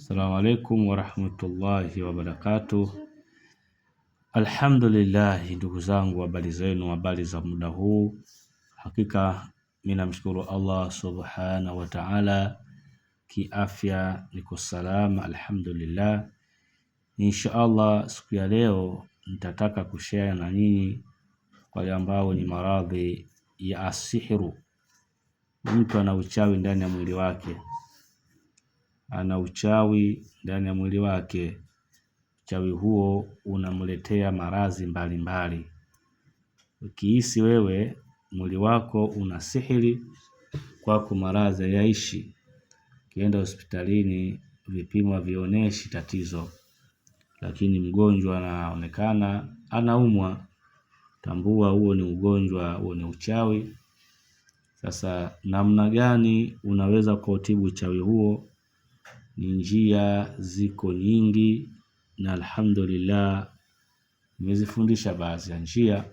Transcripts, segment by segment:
Assalamu alaikum warahmatullahi wabarakatuh. Alhamdulillah, ndugu zangu, habari zenu, habari za muda huu. Hakika mimi namshukuru Allah subhanahu wa ta'ala, kiafya niko salama alhamdulillah. Inshallah siku ya leo nitataka kushare na nyinyi wale ambao ni maradhi ya asihiru. Mtu ana uchawi ndani ya mwili wake, ana uchawi ndani ya mwili wake. Uchawi huo unamletea maradhi mbalimbali. Ukihisi wewe mwili wako una sihiri, kwako maradhi yaishi, kienda hospitalini vipimo havionyeshi tatizo, lakini mgonjwa anaonekana anaumwa, tambua huo ni ugonjwa, huo ni uchawi. Sasa namna gani unaweza kutibu uchawi huo? Ni njia ziko nyingi, na alhamdulillah nimezifundisha baadhi ya njia.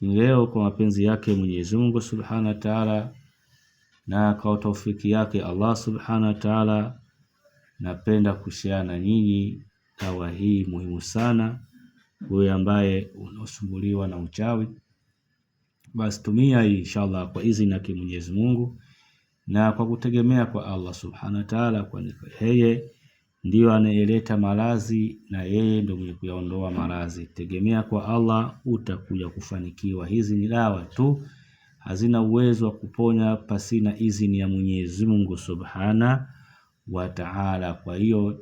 Leo kwa mapenzi yake Mwenyezi Mungu Subhanahu wa Ta'ala, na kwa taufiki yake Allah Subhanahu wa Ta'ala, napenda kushare na nyinyi dawa hii muhimu sana. Wewe ambaye unasumbuliwa na uchawi, basi tumia hii inshallah kwa idhini yake Mwenyezi Mungu, na kwa kutegemea kwa Allah Subhanahu wa Ta'ala, kwani yeye ndio anayeleta maradhi na yeye ndio mwenye kuyaondoa maradhi. Tegemea kwa Allah, utakuja kufanikiwa. Hizi ni dawa tu, hazina uwezo wa kuponya pasina idhini ya Mwenyezi Mungu Subhanahu wa Ta'ala. Kwa hiyo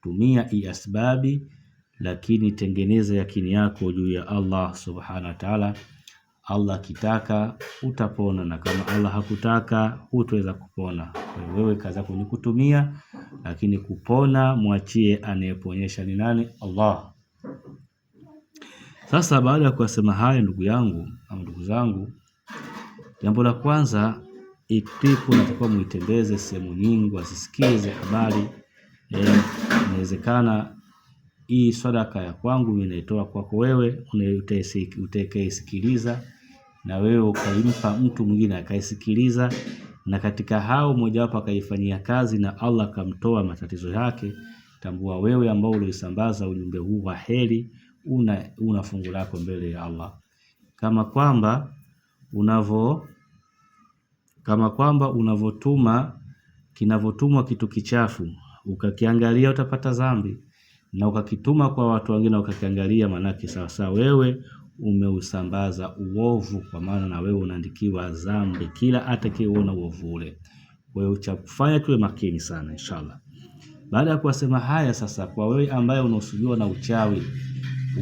tumia hii asbabi, lakini tengeneza yakini yako juu ya Allah Subhanahu wa Ta'ala. Allah kitaka utapona, na kama Allah hakutaka hutaweza kupona. Kwa wewe kazi yako ni kutumia, lakini kupona mwachie anayeponyesha ni nani? Allah. Sasa baada ya kusema haya, ndugu yangu au ndugu zangu, jambo la kwanza, ikipo natakuwa muitembeze sehemu nyingi wasisikize habari. Inawezekana hii sadaka ya kwangu mimi naitoa kwako wewe, utakayesikiliza, na wewe ukaimpa mtu mwingine akaisikiliza, na katika hao mmoja wapo akaifanyia kazi na Allah akamtoa matatizo yake. Tambua wewe ambao ulisambaza ujumbe huu wa heri, una fungu lako mbele ya Allah. Kama kwamba kinavotumwa kitu kichafu ukakiangalia utapata dhambi, na ukakituma kwa watu wengine ukakiangalia, manake sawa wewe umeusambaza uovu, kwa maana na wewe unaandikiwa dhambi kila atakayeona uovu ule. Kwa hiyo cha kufanya tuwe makini sana inshallah. Baada ya kusema haya, sasa kwa wewe ambaye unasubiwa na uchawi,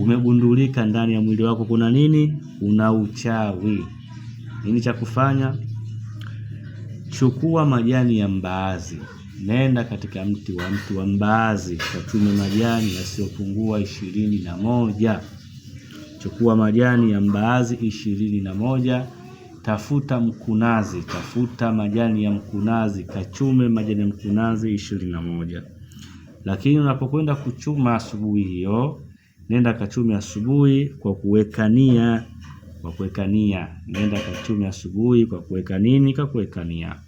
umegundulika ndani ya mwili wako kuna nini? Una uchawi. Nini cha kufanya? Chukua majani ya mbaazi, nenda katika mti wa mbaazi, kachume majani yasiyopungua 21. Chukua majani ya mbaazi 21, tafuta majani ya mkunazi, kachume majani ya mkunazi 21. Lakini unapokwenda kuchuma asubuhi hiyo, nenda kachume asubuhi kwa kuweka nia, nenda kachume asubuhi kwa kuweka nini? Kwa kuweka nia.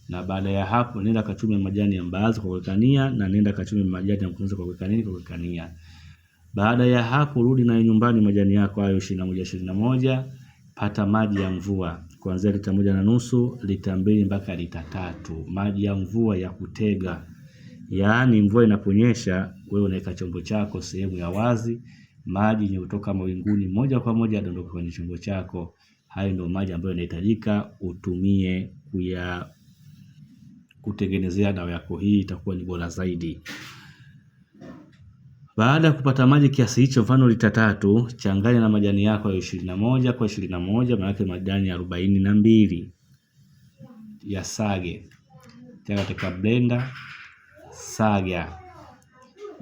Na baada ya hapo nenda kachume majani ya mbaazi kwa kuweka nia, na nenda kachume majani ya mkunazi kwa kuweka nini? Kwa kuweka nia. Baada ya hapo rudi na nyumbani majani yako hayo 21. Pata maji ya mvua kuanzia lita 1.5, lita 2 mpaka lita 3. Maji ya mvua ya kutega, yaani mvua inaponyesha wewe unaweka chombo chako sehemu ya wazi, maji yenye kutoka mawinguni moja kwa moja yadondoka kwenye chombo chako. Hayo ndio maji ambayo yanahitajika utumie kutengenezea dawa yako. Hii itakuwa ni bora zaidi. Baada ya kupata maji kiasi hicho, mfano lita 3, changanya na majani yako ya 21 kwa 21, maana yake majani 42 ya sage. Tia katika blender, saga,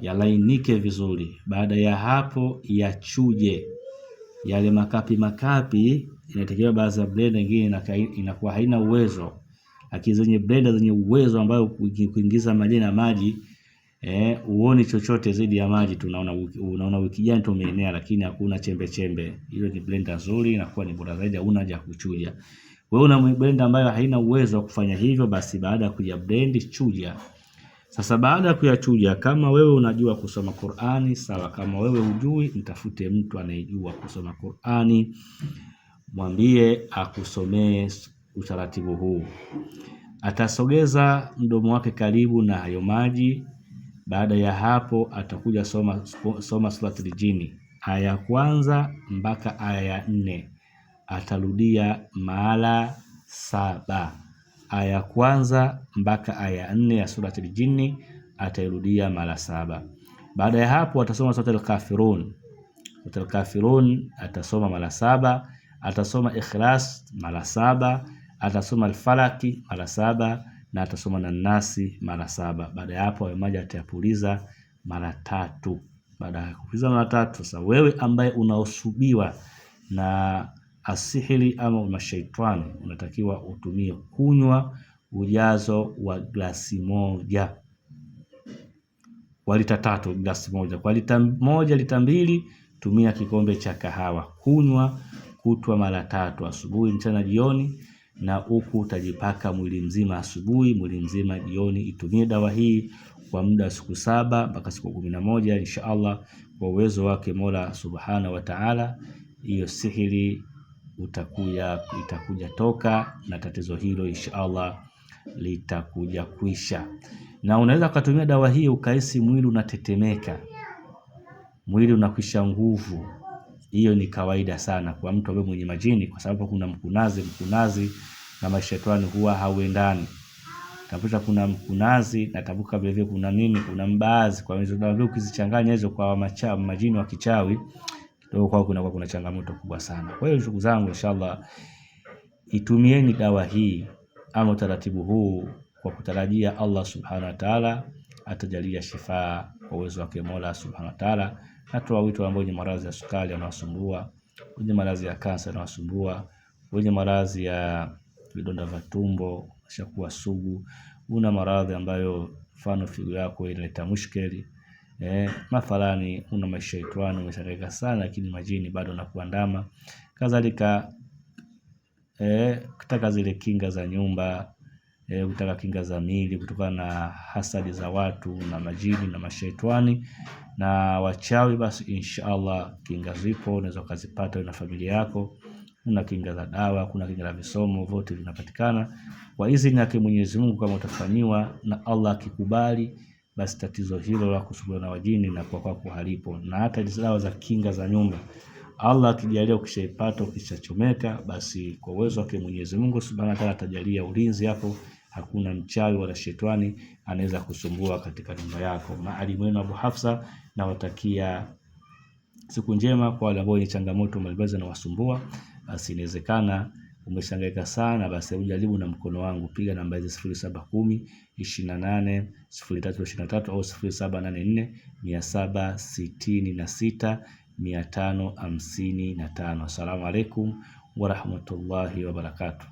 yalainike vizuri. Baada ya hapo yachuje. Yale makapi inatakiwa baadhi ya blender nyingine inakuwa haina uwezo, lakini zenye blender zenye uwezo ambayo kuingiza majani na maji uone chochote zaidi ya maji, unaona wiki jana tu umeenea, lakini hakuna chembe. Hiyo ni blender nzuri, inakuwa ni bora zaidi, huna haja kuchuja. Wewe una blender ambayo haina uwezo wa kufanya hivyo, basi baada ya kuja blend, chuja. Sasa baada ya kuyachuja, kama wewe unajua kusoma Qur'ani sawa, kama wewe hujui, mtafute mtu anayejua kusoma Qur'ani, mwambie akusomee utaratibu huu. Atasogeza mdomo wake karibu na hayo maji. Baada ya hapo atakuja soma suratul Jini aya ya kwanza mpaka aya ya 4. Atarudia mara 7. Aya ya kwanza mpaka aya ya 4 ya suratul Jini atairudia mara 7. Baada ya hapo atasoma suratul Kafirun. Suratul Kafirun atasoma mara 7. Atasoma Ikhlas mara 7. Atasoma Al-Falaki mara 7 na atasoma na Nasi mara 7. Baada ya hapo maji atayapuliza mara 3. Baada ya kupuliza mara 3, sasa wewe ambaye unaosubiwa na asihiri ama mashaitani, unatakiwa utumie kunywa ujazo wa glasi moja. Kwa lita 3 glasi moja. Kwa lita 1 lita 2 tumia kikombe cha kahawa. Kunywa kutwa mara 3, asubuhi, mchana, jioni, na huku utajipaka mwili mzima asubuhi, mwili mzima jioni. Itumie dawa hii kwa muda wa siku 7 mpaka siku 11 inshallah, kwa uwezo wake Mola Subhanahu wa Ta'ala. Hiyo sihiri itakuja toka na tatizo hilo inshallah litakuja kuisha. Na unaweza kutumia dawa hii ukahisi mwili unatetemeka, mwili unakwisha nguvu. Hiyo ni kawaida sana kwa mtu ambaye mwenye majini, kwa sababu kuna mkunazi na mashetani huwa hauendani. Tafuta kuna mkunazi na tabuka vile kuna nini, kuna mbaazi. Kwa hizo dawa ukizichanganya hizo kwa majini wa kichawi kidogo, kwa kuna changamoto kubwa sana. Kwa hiyo ndugu zangu, inshallah itumieni dawa hii ama utaratibu huu kwa kutarajia Allah Subhanahu wa Ta'ala atajalia shifa kwa uwezo wake Mola Subhanahu wa Ta'ala. Natoa wito ambao wenye maradhi ya sukari yanawasumbua, wenye maradhi ya kansa yanawasumbua, wenye maradhi ya vidonda vya tumbo shakuwa sugu, una maradhi ambayo mfano figo yako inaleta mushkeli, mathalani una mashaitani umeshangaika sana lakini majini bado nakuandama. Kadhalika kutaka zile kinga za nyumba, kutaka kinga za mili kutokana na hasadi za watu na majini na mashaitani na wachawi, basi inshallah kinga zipo, unaweza kuzipata na familia yako. Kuna kinga za dawa, kuna kinga za visomo, vote vinapatikana kwa idhini yake Mwenyezi Mungu. Kama utafanywa na Allah akikubali, basi tatizo hilo la kusumbuliwa na wajini na kwa kwako halipo. Na hata hizo dawa za kinga za nyumba, Allah akijalia ukishaipata ukishachomeka, basi kwa uwezo wake Mwenyezi Mungu Subhanahu wa Ta'ala atajalia ulinzi hapo. Hakuna mchawi wala shetani anaweza kusumbua katika nyumba yako. Maalimu wenu Abu Hafsa, na watakia siku njema. Kwa wale ambao ni changamoto mbalimbali na wasumbua, basi inawezekana umeshangaika sana, basi ujaribu na mkono wangu. Piga namba hizi 0710 28 0323 au 0784 766 555. Assalamu alaikum wa rahmatullahi wa barakatuh.